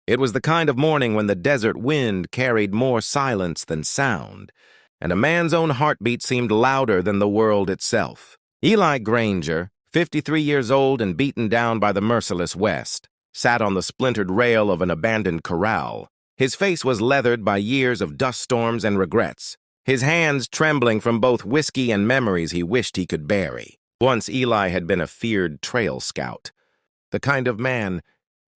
It was the kind of morning when the desert wind carried more silence than sound, and a man's own heartbeat seemed louder than the world itself. Eli Granger, 53 years old and beaten down by the merciless West, sat on the splintered rail of an abandoned corral. His face was leathered by years of dust storms and regrets, his hands trembling from both whiskey and memories he wished he could bury. Once Eli had been a feared trail scout, the kind of man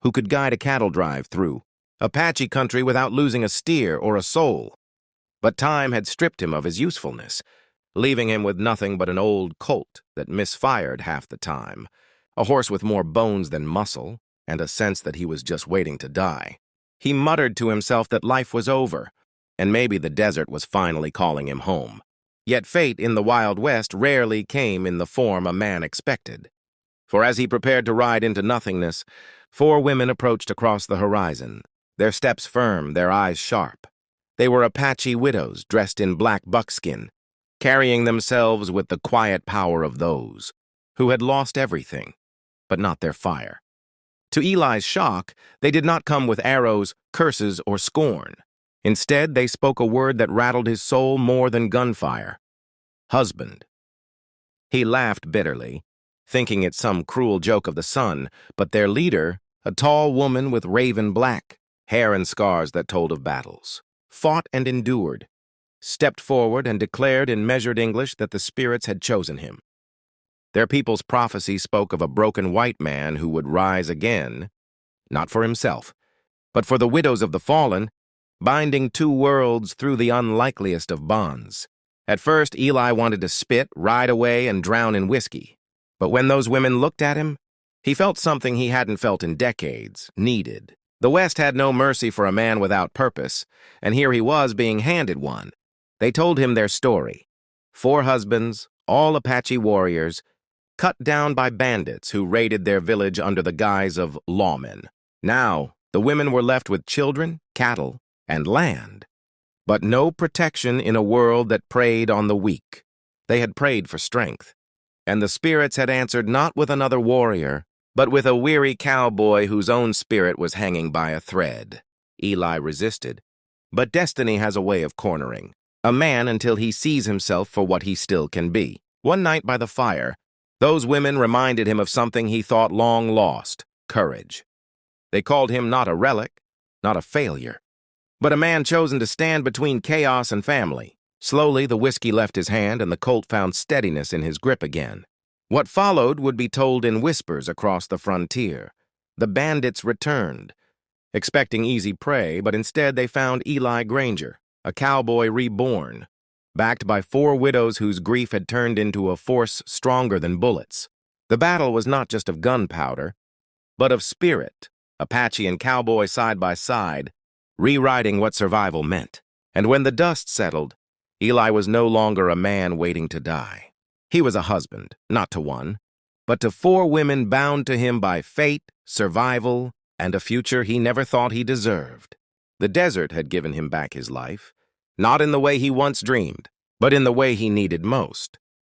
who could guide a cattle drive through Apache country without losing a steer or a soul. But time had stripped him of his usefulness, leaving him with nothing but an old colt that misfired half the time, a horse with more bones than muscle, and a sense that he was just waiting to die. He muttered to himself that life was over, and maybe the desert was finally calling him home. Yet fate in the Wild West rarely came in the form a man expected. For as he prepared to ride into nothingness, 4 women approached across the horizon, their steps firm, their eyes sharp. They were Apache widows dressed in black buckskin, carrying themselves with the quiet power of those who had lost everything, but not their fire. To Eli's shock, they did not come with arrows, curses, or scorn. Instead, they spoke a word that rattled his soul more than gunfire: husband. He laughed bitterly, thinking it some cruel joke of the sun, but their leader, a tall woman with raven black hair and scars that told of battles, fought and endured, stepped forward and declared in measured English that the spirits had chosen him. Their people's prophecy spoke of a broken white man who would rise again, not for himself, but for the widows of the fallen, binding 2 worlds through the unlikeliest of bonds. At first, Eli wanted to spit, ride away, and drown in whiskey. But when those women looked at him, he felt something he hadn't felt in decades, needed. The West had no mercy for a man without purpose, and here he was being handed one. They told him their story. 4 husbands, all Apache warriors, cut down by bandits who raided their village under the guise of lawmen. Now, the women were left with children, cattle, and land, but no protection in a world that preyed on the weak. They had prayed for strength, and the spirits had answered not with another warrior, but with a weary cowboy whose own spirit was hanging by a thread. Eli resisted, but destiny has a way of cornering a man until he sees himself for what he still can be. One night by the fire, those women reminded him of something he thought long lost: courage. They called him not a relic, not a failure, but a man chosen to stand between chaos and family. Slowly, the whiskey left his hand and the colt found steadiness in his grip again. What followed would be told in whispers across the frontier. The bandits returned, expecting easy prey, but instead they found Eli Granger, a cowboy reborn, backed by 4 widows whose grief had turned into a force stronger than bullets. The battle was not just of gunpowder, but of spirit, Apache and cowboy side by side, rewriting what survival meant. And when the dust settled, Eli was no longer a man waiting to die. He was a husband, not to one, but to 4 women bound to him by fate, survival, and a future he never thought he deserved. The desert had given him back his life, not in the way he once dreamed, but in the way he needed most.